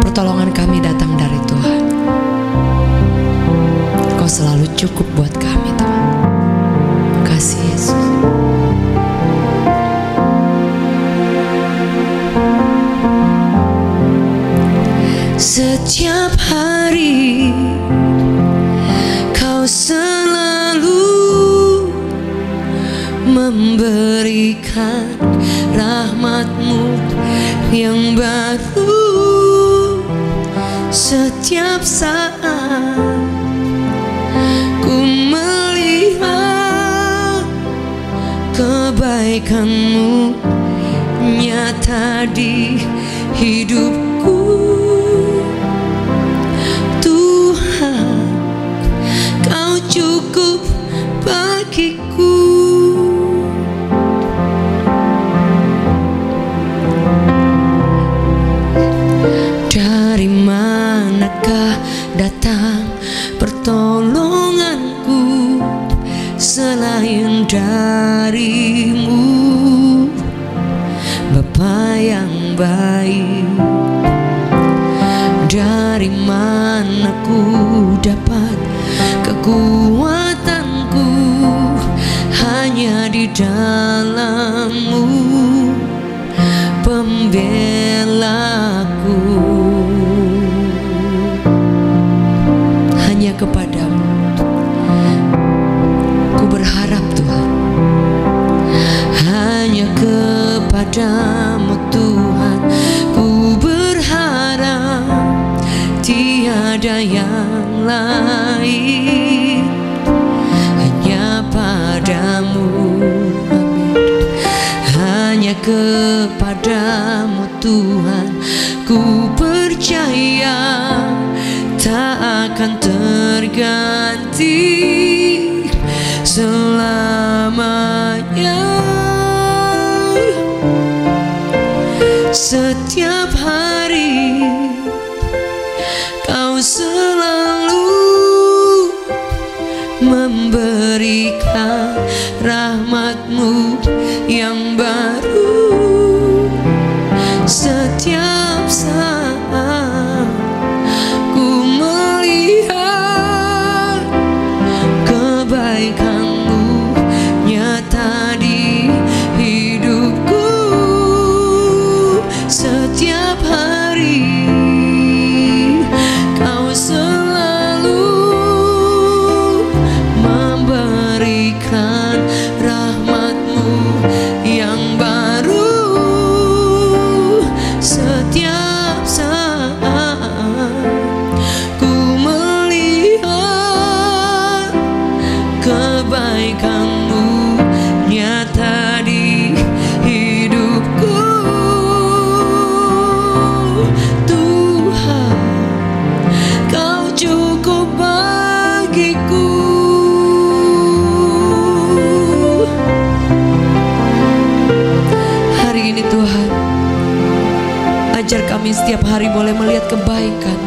Pertolongan kami datang dari Tuhan. Kau selalu cukup buat kami, Tuhan. Terima kasih Yesus. Setiap hari Kau selalu memberikan rahmat-Mu yang baru. Setiap saat ku melihat kebaikan-Mu nyata di hidupku. Tuhan, Kau cukup bagiku. Dari manakah datang pertolonganku selain dari-Mu, Bapa yang baik? Dari mana ku dapat kekuatanku? Hanya di dalam-Mu, pembelaku. Hanya kepadamu ku berharap, Tuhan. Hanya kepadamu, Tuhan, ku berharap. Tiada yang lain, hanya padamu. Amin. Hanya kepadamu, Tuhan, ku percaya tak akan terganti selamanya. Setiap hari Kau selalu memberikan rahmat-Mu yang baru. Setiap saat ku melihat kebaikan-Mu nyata di hidupku. Setiap hari Kau selalu memberikan rahmat-Mu yang baru. Setiap saat ku melihat kebaikan-Mu nyata di hidupku. Tuhan, Kau cukup bagiku. Hari ini Tuhan, ajar kami setiap hari boleh melihat kebaikan.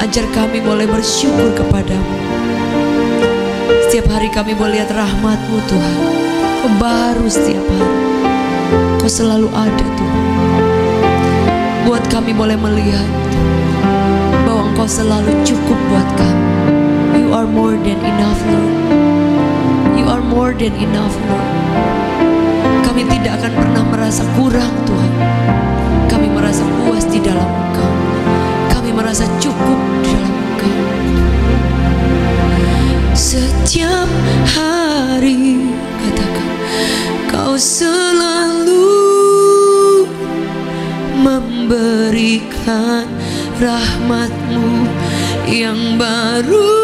Ajar kami boleh bersyukur kepadamu. Setiap hari kami boleh lihat rahmat-Mu, Tuhan. Kau baru setiap hari. Kau selalu ada, Tuhan. Buat kami boleh melihat bahwa Engkau selalu cukup buat kami. You are more than enough, Lord. You are more than enough, Lord. Kami tidak akan pernah merasa kurang, Tuhan. Kami merasa puas di dalam Engkau. Kami merasa cukup di dalam Engkau. Setiap hari, katakan, Kau selalu memberikan rahmat-Mu yang baru.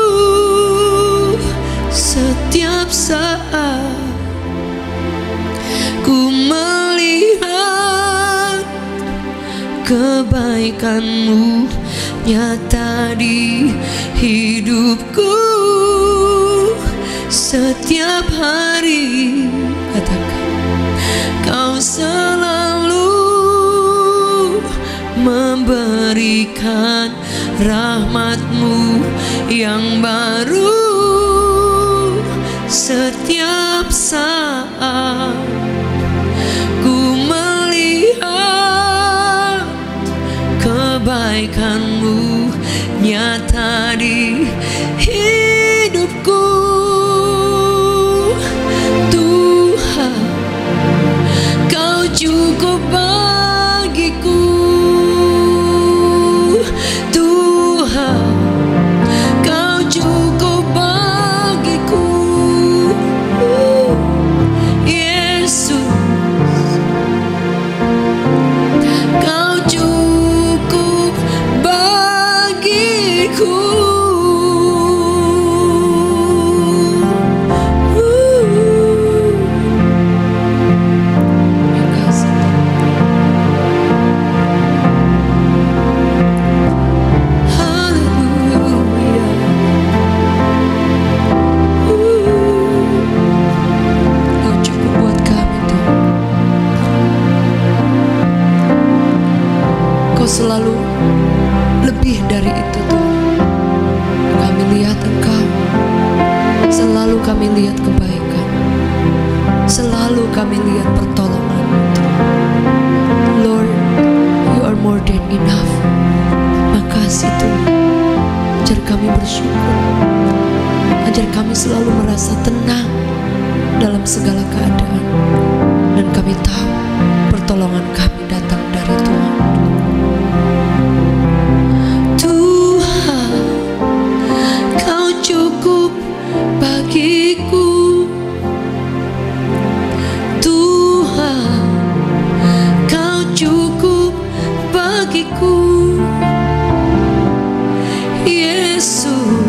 Setiap saat ku melihat kebaikan-Mu nyata di hidupku. Setiap hari, katakan, Kau selalu memberikan rahmat-Mu yang baru. Setiap saat ku melihat kebaikan-Mu nyata di hidupku. Tuhan, Kau cukup bagiku. Tuhan, Kau cukup bagiku. Yesus, Kau cukup bagiku. Selalu lebih dari itu Tuhan. Kami lihat Engkau, selalu kami lihat kebaikan, selalu kami lihat pertolongan-Mu Tuhan. Lord, You are more than enough. Makasih Tuhan. Ajar kami bersyukur, ajar kami selalu merasa tenang dalam segala keadaan, dan kami tahu pertolongan kami datang dari Tuhan. Cukup bagiku. Tuhan, Kau cukup bagiku. Yesus,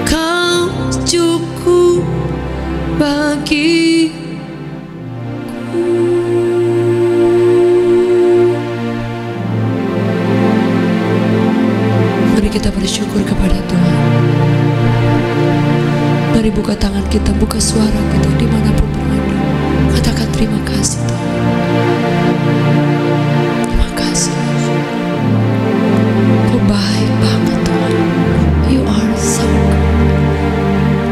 Kau cukup bagiku. Kita bersyukur kepada Tuhan. Mari buka tangan kita, buka suara kita dimanapun berada. Katakan terima kasih Tuhan. Terima kasih. Kau baik banget Tuhan. You are so good.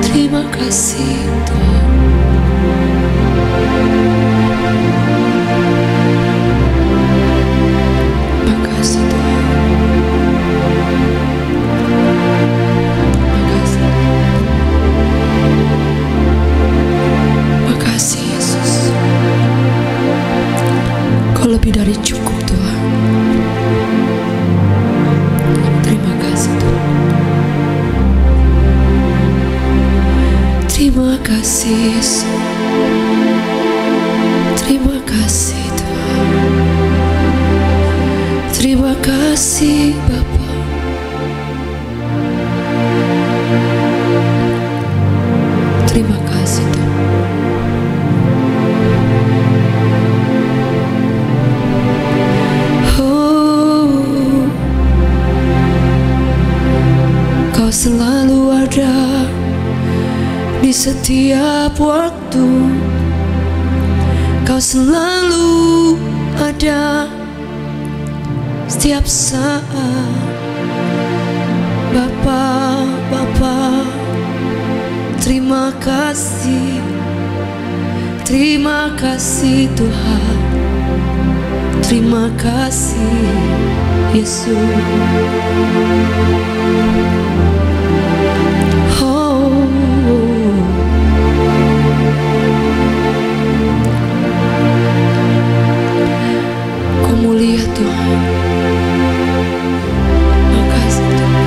Terima kasih Tuhan. Terima kasih Tuhan. Makasih Yesus. Kau lebih dari cukup Tuhan. Terima kasih Tuhan. Terima kasih Yesus. Terima kasih Tuhan. Terima kasih Bapa. Terima kasih Tuhan. Oh, Kau selalu ada di setiap waktu. Kau selalu ada setiap saat. Bapa, Bapa, terima kasih. Terima kasih Tuhan. Terima kasih Yesus. Oh, Kau mulia Tuhan. Makasih Tuhan.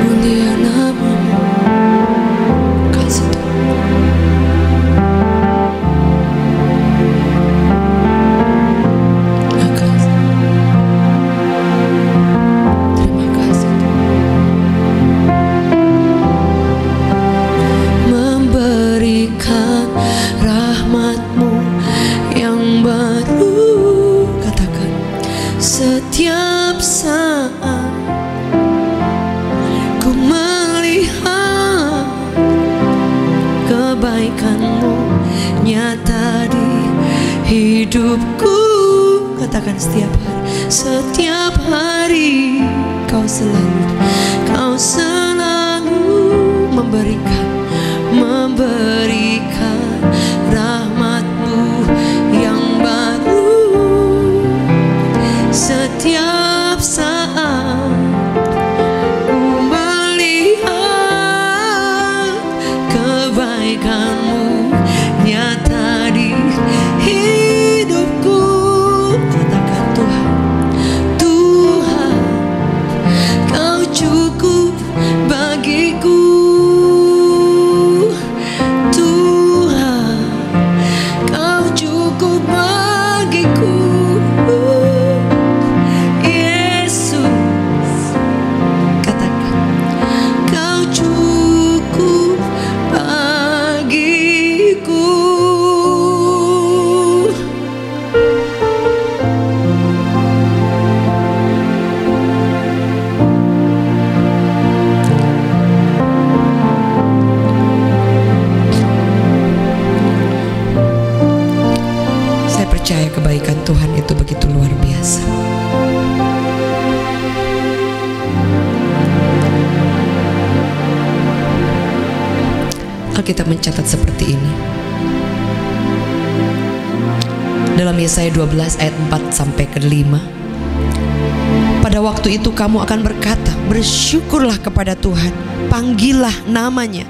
Mulia nama-Mu. Kasih Tuhan. kebaikan-Mu nyata di hidupku. Katakan setiap hari Kau selalu memberi memberikan rahmat-Mu yang baru setiap saat. Ku melihat kebaikan-Mu nyata di hidupku. Katakan Tuhan, Tuhan, Kau cukup bagiku. Tuhan, Kau cukup bagiku. Yesus, katakan, Kau cukup bagiku. Saya percaya kebaikan Tuhan itu begitu luar biasa. Alkitab mencatat seperti ini. Dalam Yesaya 12 ayat 4 sampai ke 5. Pada waktu itu kamu akan berkata, bersyukurlah kepada Tuhan, panggillah namanya,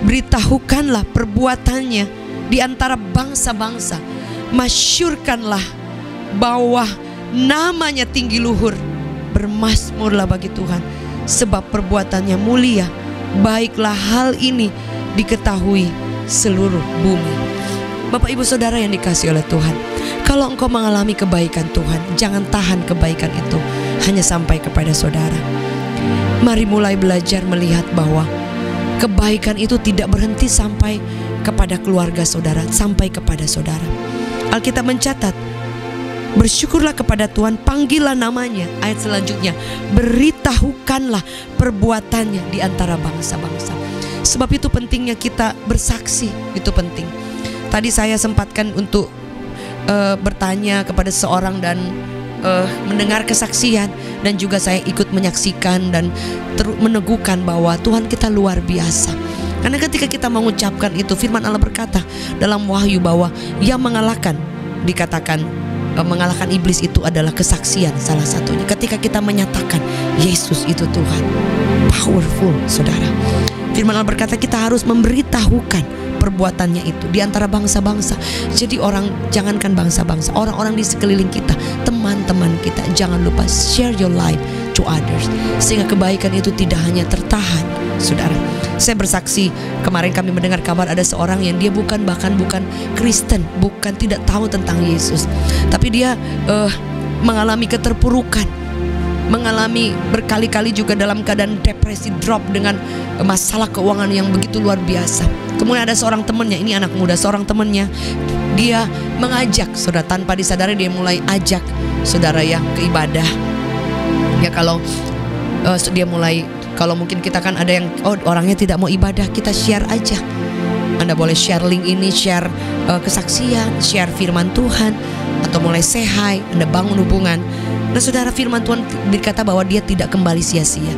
beritahukanlah perbuatannya di antara bangsa-bangsa, masyurkanlah bahwa namanya tinggi luhur. Bermasmurlah bagi Tuhan, sebab perbuatannya mulia, baiklah hal ini diketahui seluruh bumi. Bapak Ibu Saudara yang dikasihi oleh Tuhan, kalau engkau mengalami kebaikan Tuhan, jangan tahan kebaikan itu hanya sampai kepada saudara. Mari mulai belajar melihat bahwa kebaikan itu tidak berhenti sampai kepada keluarga saudara, sampai kepada saudara. Alkitab mencatat, bersyukurlah kepada Tuhan, panggillah namanya. Ayat selanjutnya, beritahukanlah perbuatannya di antara bangsa-bangsa. Sebab itu pentingnya kita bersaksi, itu penting. Tadi saya sempatkan untuk bertanya kepada seorang dan mendengar kesaksian, dan juga saya ikut menyaksikan dan meneguhkan bahwa Tuhan kita luar biasa. Karena ketika kita mengucapkan itu, firman Allah berkata dalam Wahyu bahwa yang mengalahkan, dikatakan mengalahkan iblis itu adalah kesaksian salah satunya. Ketika kita menyatakan Yesus itu Tuhan, powerful saudara. Firman Allah berkata kita harus memberitahukan perbuatannya itu di antara bangsa-bangsa. Jadi orang, jangankan bangsa-bangsa, orang-orang di sekeliling kita, teman-teman kita, jangan lupa share your life to others, sehingga kebaikan itu tidak hanya tertahan, saudara. Saya bersaksi, kemarin kami mendengar kabar ada seorang yang dia bahkan bukan Kristen, bukan, tidak tahu tentang Yesus, tapi dia mengalami keterpurukan, mengalami berkali-kali juga dalam keadaan depresi, drop dengan masalah keuangan yang begitu luar biasa. Kemudian ada seorang temannya, ini anak muda, seorang temannya, dia mengajak, saudara, tanpa disadari dia mulai ajak saudara ya ke ibadah. Ya kalau dia mulai, kalau mungkin kita kan ada yang orangnya tidak mau ibadah, kita share aja. Anda boleh share link ini, share kesaksian, share firman Tuhan, atau mulai say hi, Anda bangun hubungan. Nah saudara, firman Tuhan berkata bahwa dia tidak kembali sia-sia.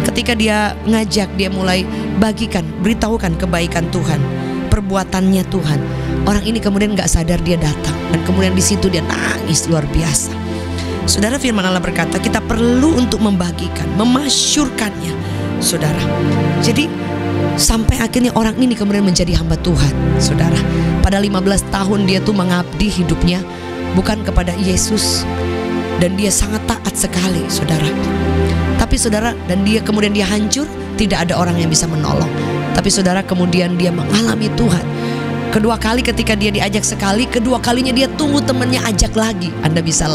Ketika dia ngajak, dia mulai bagikan, beritahukan kebaikan Tuhan, perbuatannya Tuhan. Orang ini kemudian gak sadar dia datang, dan kemudian di situ dia nangis luar biasa. Saudara, firman Allah berkata kita perlu untuk membagikan, memasyurkannya, saudara. Jadi sampai akhirnya orang ini kemudian menjadi hamba Tuhan, saudara. Pada 15 tahun dia tuh mengabdi hidupnya bukan kepada Yesus, dan dia sangat taat sekali, saudara. Tapi saudara, dan dia kemudian dia hancur, tidak ada orang yang bisa menolong. Tapi saudara, kemudian dia mengalami Tuhan. Kedua kali ketika dia diajak sekali, kedua kalinya dia tunggu temannya ajak lagi. Anda bisa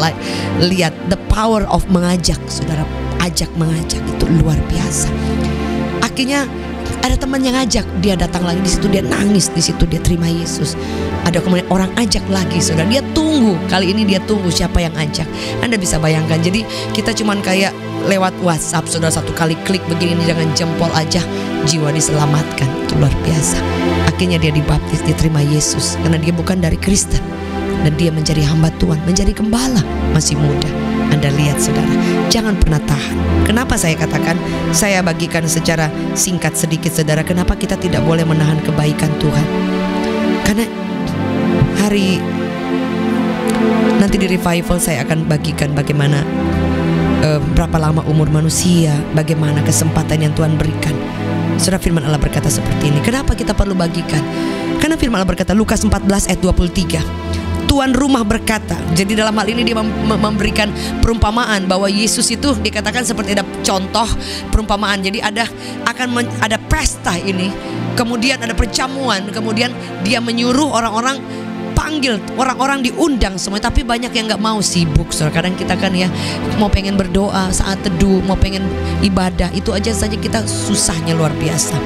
lihat the power of mengajak, saudara. Ajak mengajak itu luar biasa. Akhirnya ada teman yang ngajak, dia datang lagi, di situ dia nangis, di situ dia terima Yesus. Ada kemudian orang ajak lagi, saudara, dia tunggu, kali ini dia tunggu siapa yang ajak. Anda bisa bayangkan, jadi kita cuman kayak lewat WhatsApp, saudara, satu kali klik begini dengan jempol aja, jiwa diselamatkan. Itu luar biasa. Akhirnya dia dibaptis, diterima Yesus, karena dia bukan dari Kristen, dan dia menjadi hamba Tuhan, menjadi gembala, masih muda. Anda lihat saudara. Jangan pernah tahan. Kenapa saya katakan, saya bagikan secara singkat sedikit saudara, kenapa kita tidak boleh menahan kebaikan Tuhan. Karena nanti di revival saya akan bagikan bagaimana berapa lama umur manusia, bagaimana kesempatan yang Tuhan berikan. Saudara, firman Allah berkata seperti ini. Kenapa kita perlu bagikan? Karena firman Allah berkata, Lukas 14 ayat 23, tuan rumah berkata, jadi dalam hal ini dia memberikan perumpamaan bahwa Yesus itu dikatakan seperti ada contoh perumpamaan. Jadi ada pesta ini, kemudian ada perjamuan, kemudian dia menyuruh orang-orang, panggil orang-orang, diundang semua, tapi banyak yang nggak mau, sibuk. Saudara, kadang kita kan ya mau pengen berdoa saat teduh, mau pengen ibadah, itu aja saja kita susahnya luar biasa.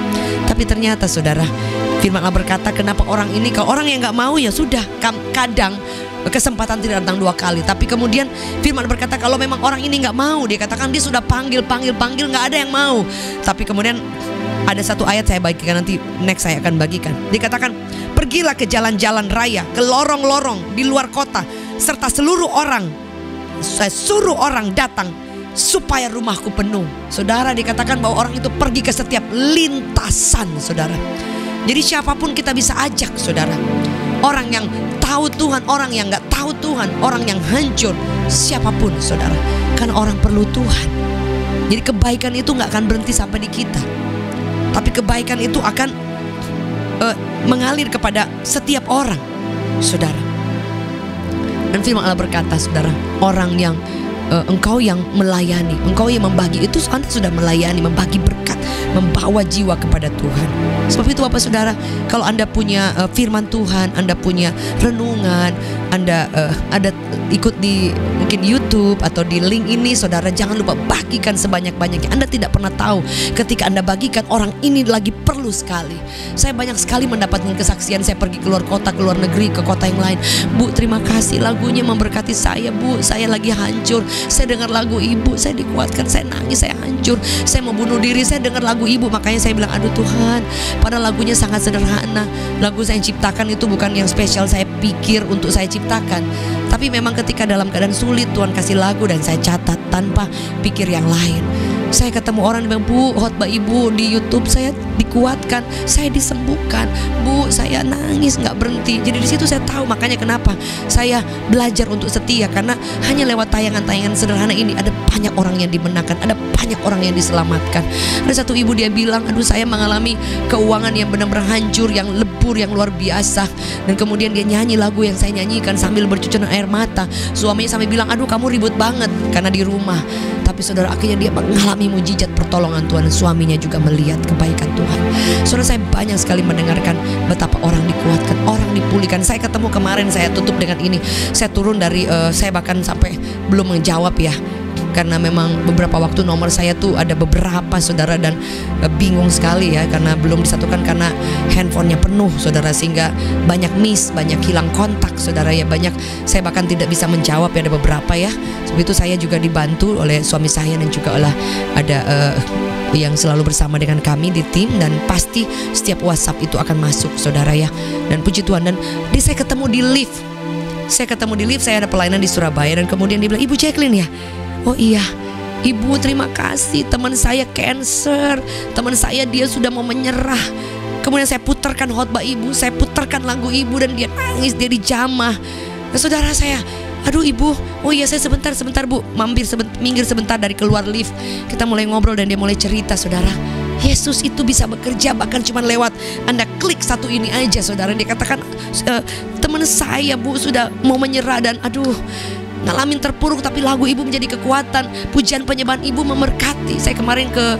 Tapi ternyata saudara, firman Allah berkata, kenapa orang ini, kalau orang yang nggak mau ya sudah, kadang kesempatan tidak datang 2 kali. Tapi kemudian firman berkata, kalau memang orang ini nggak mau, dia katakan dia sudah panggil, nggak ada yang mau. Tapi kemudian ada satu ayat saya bagikan, nanti next saya akan bagikan. Dikatakan, pergilah ke jalan-jalan raya, ke lorong-lorong di luar kota, serta seluruh orang, saya suruh orang datang supaya rumahku penuh. Saudara, dikatakan bahwa orang itu pergi ke setiap lintasan saudara. Jadi siapapun kita bisa ajak saudara. Orang yang tahu Tuhan, orang yang gak tahu Tuhan, orang yang hancur, siapapun saudara. Karena orang perlu Tuhan. Jadi kebaikan itu gak akan berhenti sampai di kita, tapi kebaikan itu akan mengalir kepada setiap orang saudara. Dan firman Allah berkata saudara, orang yang engkau yang melayani, engkau yang membagi, itu Anda sudah melayani, membagi berkat, membawa jiwa kepada Tuhan. Sebab itu Bapak Saudara, kalau Anda punya firman Tuhan, Anda punya renungan, Anda ada ikut di mungkin YouTube atau di link ini, saudara jangan lupa bagikan sebanyak-banyaknya. Anda tidak pernah tahu ketika Anda bagikan, orang ini lagi perlu sekali. Saya banyak sekali mendapatkan kesaksian, saya pergi keluar kota, keluar negeri, ke kota yang lain. Bu, terima kasih lagunya memberkati saya. Bu, saya lagi hancur, saya dengar lagu Ibu, saya dikuatkan, saya nangis, saya hancur, saya mau bunuh diri, saya dengar lagu Ibu. Makanya saya bilang, aduh Tuhan, padahal lagunya sangat sederhana. Lagu saya ciptakan itu bukan yang spesial saya pikir untuk saya ciptakan, tapi memang ketika dalam keadaan sulit Tuhan kasih lagu dan saya catat tanpa pikir yang lain. Saya ketemu orang yang bilang, Bu, khotbah Ibu di YouTube saya dikuatkan, saya disembuhkan. Bu, saya nangis nggak berhenti. Jadi di situ saya tahu, makanya kenapa saya belajar untuk setia, karena hanya lewat tayangan-tayangan sederhana ini ada banyak orang yang dimenangkan, ada banyak orang yang diselamatkan. Ada satu ibu, dia bilang, aduh saya mengalami keuangan yang benar-benar hancur, yang lebur, yang luar biasa. Dan kemudian dia nyanyi lagu yang saya nyanyikan sambil bercucuran air mata. Suaminya sampai bilang, aduh kamu ribut banget karena di rumah. Tapi saudara, akhirnya dia mengalami mujizat pertolongan Tuhan. Suaminya juga melihat kebaikan Tuhan. Saudara, saya banyak sekali mendengarkan betapa orang dikuatkan, orang dipulihkan. Saya ketemu kemarin, saya tutup dengan ini. Saya turun dari, saya bahkan sampai belum menjawab ya, karena memang beberapa waktu nomor saya tuh ada beberapa saudara, dan bingung sekali ya, karena belum disatukan, karena handphonenya penuh saudara, sehingga banyak miss, banyak hilang kontak saudara ya, banyak saya bahkan tidak bisa menjawab ya, ada beberapa ya. Sebab itu saya juga dibantu oleh suami saya dan juga oleh ada yang selalu bersama dengan kami di tim, dan pasti setiap WhatsApp itu akan masuk saudara ya. Dan puji Tuhan, dan saya ketemu di lift. Saya ketemu di lift, saya ada pelayanan di Surabaya, dan kemudian dia bilang, Ibu Jacqueline ya? Oh iya Ibu, terima kasih, teman saya cancer, teman saya dia sudah mau menyerah. Kemudian saya putarkan khotbah Ibu, saya putarkan lagu Ibu, dan dia nangis, dia dijamah. Nah, saudara saya, aduh Ibu, oh iya saya sebentar Bu, minggir sebentar dari keluar lift. Kita mulai ngobrol dan dia mulai cerita saudara. Yesus itu bisa bekerja bahkan cuma lewat Anda klik satu ini aja saudara. Dia katakan, teman saya Bu sudah mau menyerah, dan aduh ngalamin terpuruk, tapi lagu Ibu menjadi kekuatan. Pujian penyembahan Ibu memberkati. Saya kemarin ke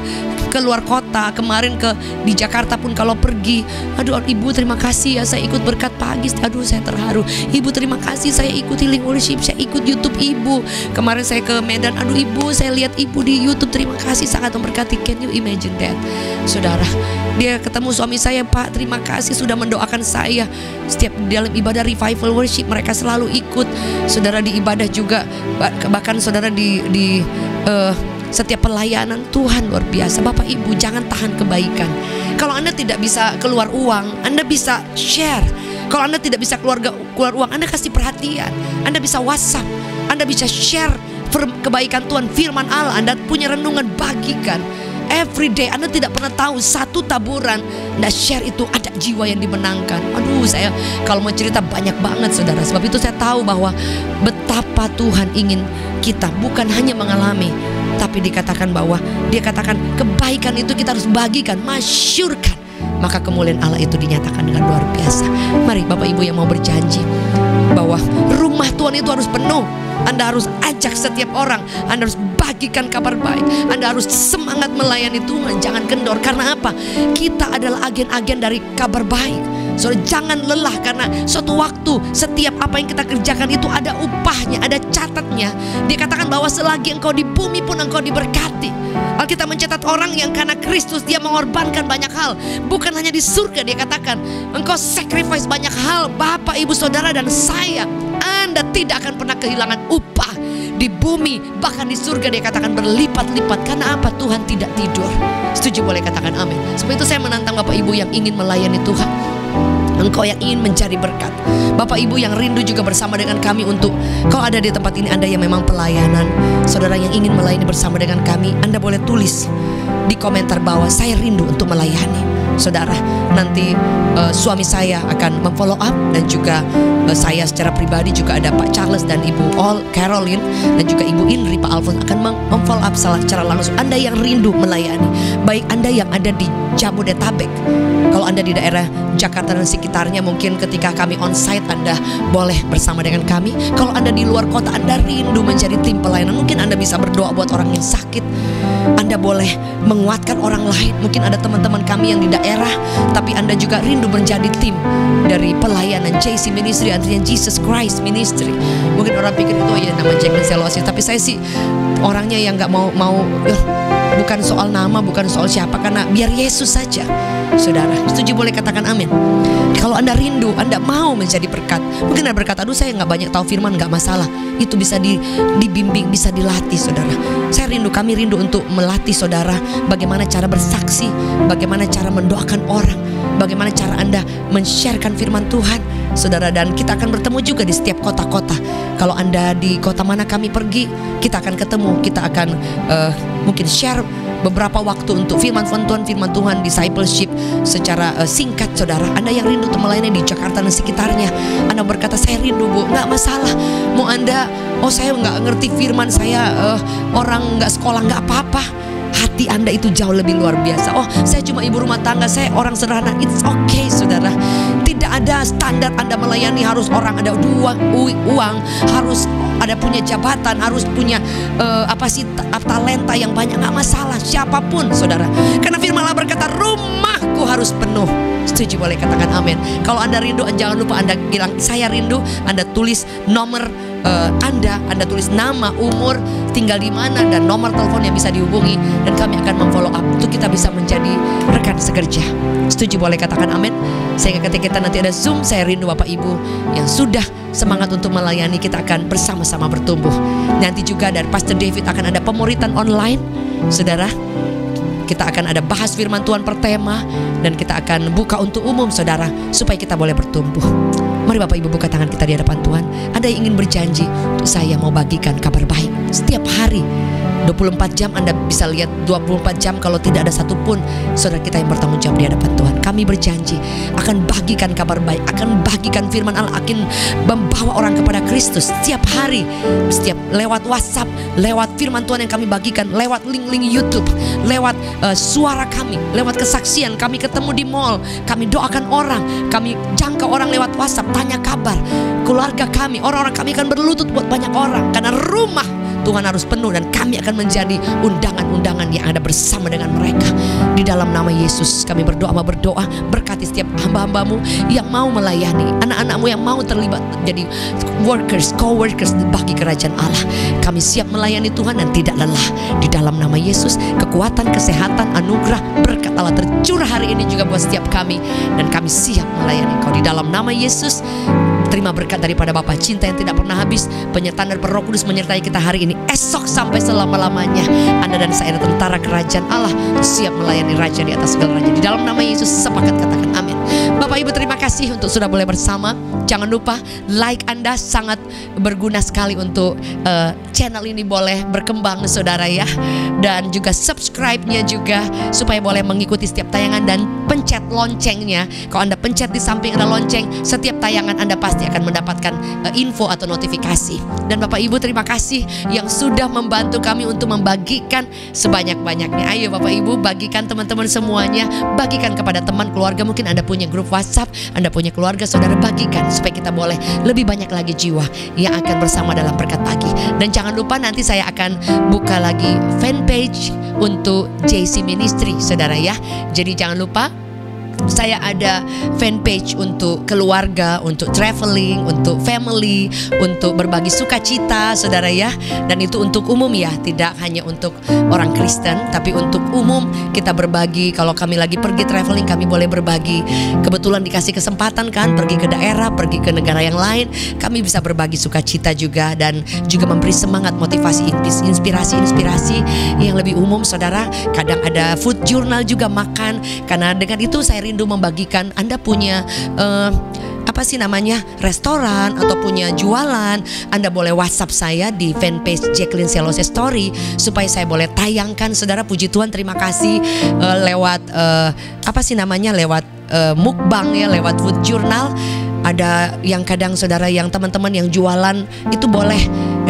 luar kota, kemarin di Jakarta pun kalau pergi, aduh Ibu terima kasih ya, saya ikut berkat pagi, aduh saya terharu. Ibu terima kasih, saya ikut healing worship, saya ikut YouTube Ibu. Kemarin saya ke Medan, aduh Ibu saya lihat Ibu di YouTube, terima kasih, sangat memberkati. Can you imagine that saudara? Dia ketemu suami saya, Pak terima kasih sudah mendoakan saya. Setiap dalam ibadah revival worship mereka selalu ikut saudara, di ibadah juga, bahkan saudara di setiap pelayanan. Tuhan luar biasa. Bapak Ibu jangan tahan kebaikan. Kalau Anda tidak bisa keluar uang, Anda bisa share. Kalau Anda tidak bisa keluar uang, Anda kasih perhatian. Anda bisa WhatsApp, Anda bisa share kebaikan Tuhan, firman Allah, Anda punya renungan, bagikan. Every day, Anda tidak pernah tahu satu taburan Anda share itu ada jiwa yang dimenangkan. Aduh, saya kalau mau cerita banyak banget saudara. Sebab itu saya tahu bahwa betapa Tuhan ingin kita bukan hanya mengalami, tapi dikatakan bahwa Dia katakan kebaikan itu kita harus bagikan, masyurkan. Maka kemuliaan Allah itu dinyatakan dengan luar biasa. Mari Bapak Ibu yang mau berjanji bahwa rumah Tuhan itu harus penuh. Anda harus ajak setiap orang, Anda harus bagikan kabar baik, Anda harus semangat melayani Tuhan, jangan kendor. Karena apa? Kita adalah agen-agen dari kabar baik. So, jangan lelah, karena suatu waktu setiap apa yang kita kerjakan itu ada upahnya, ada catatnya. Dia katakan bahwa selagi engkau di bumi pun engkau diberkati. Alkitab mencatat orang yang karena Kristus dia mengorbankan banyak hal. Bukan hanya di surga, dia katakan engkau sacrifice banyak hal. Bapak, Ibu, Saudara, dan saya, Anda tidak akan pernah kehilangan upah di bumi, bahkan di surga dia katakan berlipat-lipat. Karena apa? Tuhan tidak tidur. Setuju? Boleh katakan amin. Sebab itu saya menantang Bapak Ibu yang ingin melayani Tuhan, engkau yang ingin mencari berkat, Bapak Ibu yang rindu juga bersama dengan kami untuk, kau ada di tempat ini, Anda yang memang pelayanan, saudara yang ingin melayani bersama dengan kami, Anda boleh tulis di komentar bawah, saya rindu untuk melayani. Saudara, nanti suami saya akan memfollow up, dan juga saya secara pribadi juga ada Pak Charles dan Ibu Caroline dan juga Ibu Indri, Pak Alfons akan memfollow up secara langsung. Anda yang rindu melayani, baik Anda yang ada di Jabodetabek, kalau Anda di daerah Jakarta dan sekitarnya, mungkin ketika kami onsite Anda boleh bersama dengan kami. Kalau Anda di luar kota, Anda rindu menjadi tim pelayanan, mungkin Anda bisa berdoa buat orang yang sakit, Anda boleh menguatkan orang lain. Mungkin ada teman-teman kami yang di daerah, tapi Anda juga rindu menjadi tim dari pelayanan JC Ministry, artinya Jesus Christ Ministry. Mungkin orang pikir itu ya nama Jack dan Selosis, tapi saya sih orangnya yang gak mau bukan soal nama, bukan soal siapa, karena biar Yesus saja. Saudara, setuju? Boleh katakan amin. Kalau Anda rindu, Anda mau menjadi berkat. Mungkin Anda berkata, aduh saya gak banyak tahu firman, gak masalah. Itu bisa dibimbing, bisa dilatih saudara. Saya rindu, kami rindu untuk melatih saudara bagaimana cara bersaksi, bagaimana cara mendoakan orang, bagaimana cara Anda men-sharekan firman Tuhan, saudara. Dan kita akan bertemu juga di setiap kota-kota. Kalau Anda di kota mana kami pergi, kita akan ketemu. Kita akan mungkin share beberapa waktu untuk firman Tuhan, discipleship secara singkat, saudara. Anda yang rindu untuk melayani di Jakarta dan sekitarnya, Anda berkata, saya rindu Bu, nggak masalah. Mau Anda, saya nggak ngerti firman, saya orang nggak sekolah, nggak apa-apa. Hati Anda itu jauh lebih luar biasa. Saya cuma ibu rumah tangga, saya orang sederhana. It's okay, saudara. Tidak ada standar Anda melayani harus orang ada uang, harus ada punya jabatan, harus punya talenta yang banyak. Nggak masalah, siapapun saudara. Karena firman Allah berkata, rumahku harus penuh. Setuju? Boleh katakan amin. Kalau Anda rindu, jangan lupa Anda bilang saya rindu. Anda tulis nomor Anda tulis nama, umur, tinggal di mana, dan nomor telepon yang bisa dihubungi, dan kami akan memfollow up untuk kita bisa menjadi rekan sekerja. Setuju? Boleh katakan amin. Sehingga ketika kita nanti ada Zoom, saya rindu Bapak Ibu yang sudah semangat untuk melayani, kita akan bersama-sama bertumbuh. Nanti juga dari Pastor David akan ada pemuritan online, saudara. Kita akan ada bahas firman Tuhan per tema, dan kita akan buka untuk umum saudara, supaya kita boleh bertumbuh. Mari Bapak Ibu buka tangan kita di hadapan Tuhan. Ada yang ingin berjanji, untuk saya mau bagikan kabar baik setiap hari 24 jam. Anda bisa lihat 24 jam kalau tidak ada satupun saudara kita yang bertanggung jawab di hadapan Tuhan. Kami berjanji akan bagikan kabar baik, akan bagikan firman Allah, akan membawa orang kepada Kristus setiap hari, setiap lewat WhatsApp, lewat firman Tuhan yang kami bagikan, lewat link-link YouTube, lewat suara kami, lewat kesaksian. Kami ketemu di mall, kami doakan orang, kami jangkau orang lewat WhatsApp, tanya kabar keluarga kami, orang-orang kami akan berlutut buat banyak orang. Karena rumah Tuhan harus penuh, dan kami akan menjadi undangan-undangan yang ada bersama dengan mereka. Di dalam nama Yesus kami berdoa, berkati setiap hamba-hambamu yang mau melayani, anak-anakmu yang mau terlibat menjadi workers, co-workers bagi kerajaan Allah. Kami siap melayani Tuhan dan tidak lelah. Di dalam nama Yesus, kekuatan, kesehatan, anugerah, berkat Allah tercurah hari ini juga buat setiap kami, dan kami siap melayani Engkau. Di dalam nama Yesus, terima berkat daripada Bapa, cinta yang tidak pernah habis, penyertaan dari Roh Kudus menyertai kita hari ini, esok sampai selama-lamanya. Anda dan saya adalah tentara kerajaan Allah, siap melayani Raja di atas segala raja. Di dalam nama Yesus sepakat katakan amin. Bapak Bapak Ibu terima kasih untuk sudah boleh bersama. Jangan lupa like Anda sangat berguna sekali untuk channel ini boleh berkembang saudara ya. Dan juga subscribe-nya juga supaya boleh mengikuti setiap tayangan dan pencet loncengnya. Kalau Anda pencet di samping ada lonceng, setiap tayangan Anda pasti akan mendapatkan info atau notifikasi. Dan Bapak Ibu terima kasih yang sudah membantu kami untuk membagikan sebanyak-banyaknya. Ayo Bapak Ibu bagikan teman-teman semuanya, bagikan kepada teman keluarga. Mungkin Anda punya grup WhatsApp, Anda punya keluarga, saudara, bagikan supaya kita boleh lebih banyak lagi jiwa yang akan bersama dalam berkat pagi. Dan jangan lupa nanti saya akan buka lagi fanpage untuk JC Ministry saudara ya. Jadi jangan lupa saya ada fanpage untuk keluarga, untuk traveling, untuk family, untuk berbagi sukacita saudara ya. Dan itu untuk umum ya, tidak hanya untuk orang Kristen, tapi untuk umum kita berbagi. Kalau kami lagi pergi traveling, kami boleh berbagi. Kebetulan dikasih kesempatan kan, pergi ke daerah, pergi ke negara yang lain, kami bisa berbagi sukacita juga. Dan juga memberi semangat, motivasi, inspirasi yang lebih umum saudara. Kadang ada food journal juga, makan. Karena dengan itu saya rindu membagikan. Anda punya restoran atau punya jualan, Anda boleh WhatsApp saya di fanpage Jacqueline Selose Story supaya saya boleh tayangkan saudara. Puji Tuhan, terima kasih lewat lewat mukbang ya, lewat food journal. Ada yang kadang saudara yang teman-teman yang jualan itu boleh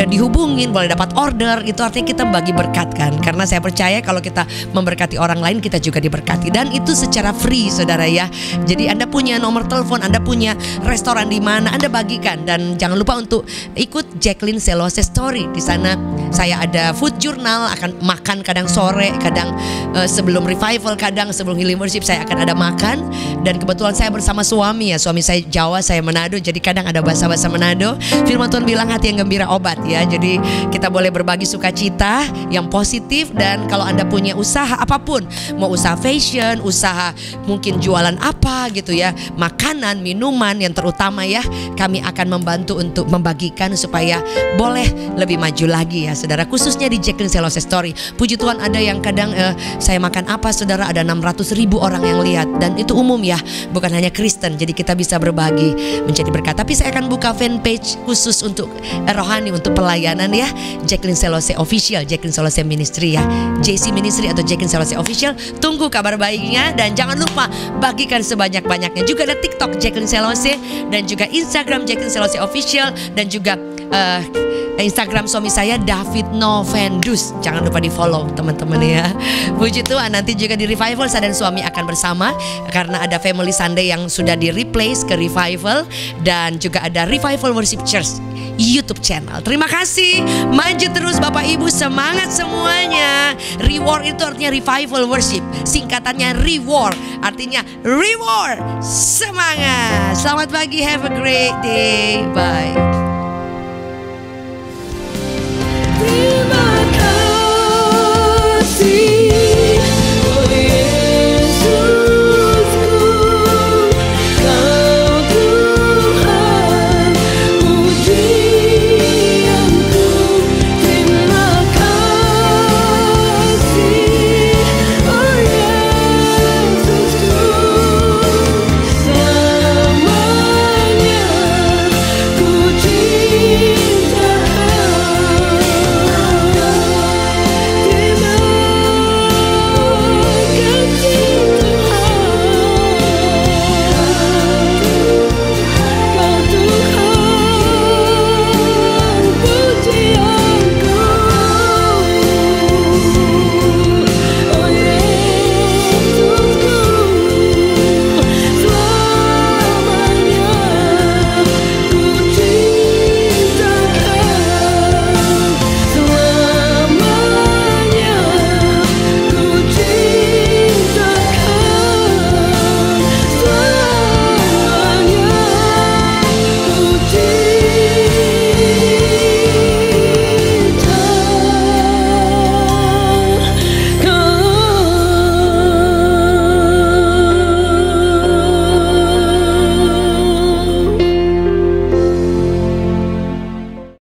dihubungin, boleh dapat order. Itu artinya kita bagi berkat kan. Karena saya percaya kalau kita memberkati orang lain, kita juga diberkati. Dan itu secara free saudara ya. Jadi Anda punya nomor telepon, Anda punya restoran di mana, Anda bagikan. Dan jangan lupa untuk ikut Jacqueline Selose Story. Di sana saya ada food journal, akan makan kadang sore, kadang sebelum revival, kadang sebelum healing worship saya akan ada makan. Dan kebetulan saya bersama suami ya. Suami saya Jawa, saya Manado, jadi kadang ada bahasa-bahasa Manado. Firman Tuhan bilang hati yang gembira obat ya. Jadi kita boleh berbagi sukacita yang positif. Dan kalau Anda punya usaha apapun, mau usaha fashion, usaha mungkin jualan apa gitu ya, makanan, minuman yang terutama ya, kami akan membantu untuk membagikan supaya boleh lebih maju lagi ya saudara. Khususnya di Jacqueline Selose Story. Puji Tuhan, ada yang kadang saya makan apa saudara, ada 600.000 orang yang lihat. Dan itu umum ya, bukan hanya Kristen. Jadi kita bisa berbagi menjadi berkat. Tapi saya akan buka fanpage khusus untuk rohani, untuk pelayanan ya, Jacqueline Selose Official, Jacqueline Selose Ministry ya, JC Ministry atau Jacqueline Selose Official. Tunggu kabar baiknya. Dan jangan lupa bagikan sebanyak-banyaknya. Juga ada TikTok Jacqueline Selose, dan juga Instagram Jacqueline Selose Official, dan juga Instagram suami saya David Novendus. Jangan lupa di follow teman-teman ya. Puji Tuhan, nanti juga di revival saya dan suami akan bersama, karena ada Family Sunday yang sudah di replace ke revival. Dan juga ada Revival Worship Church YouTube channel. Terima kasih. Maju terus Bapak Ibu, semangat semuanya. Reward itu artinya revival worship, singkatannya reward, artinya reward. Semangat. Selamat pagi, have a great day. Bye.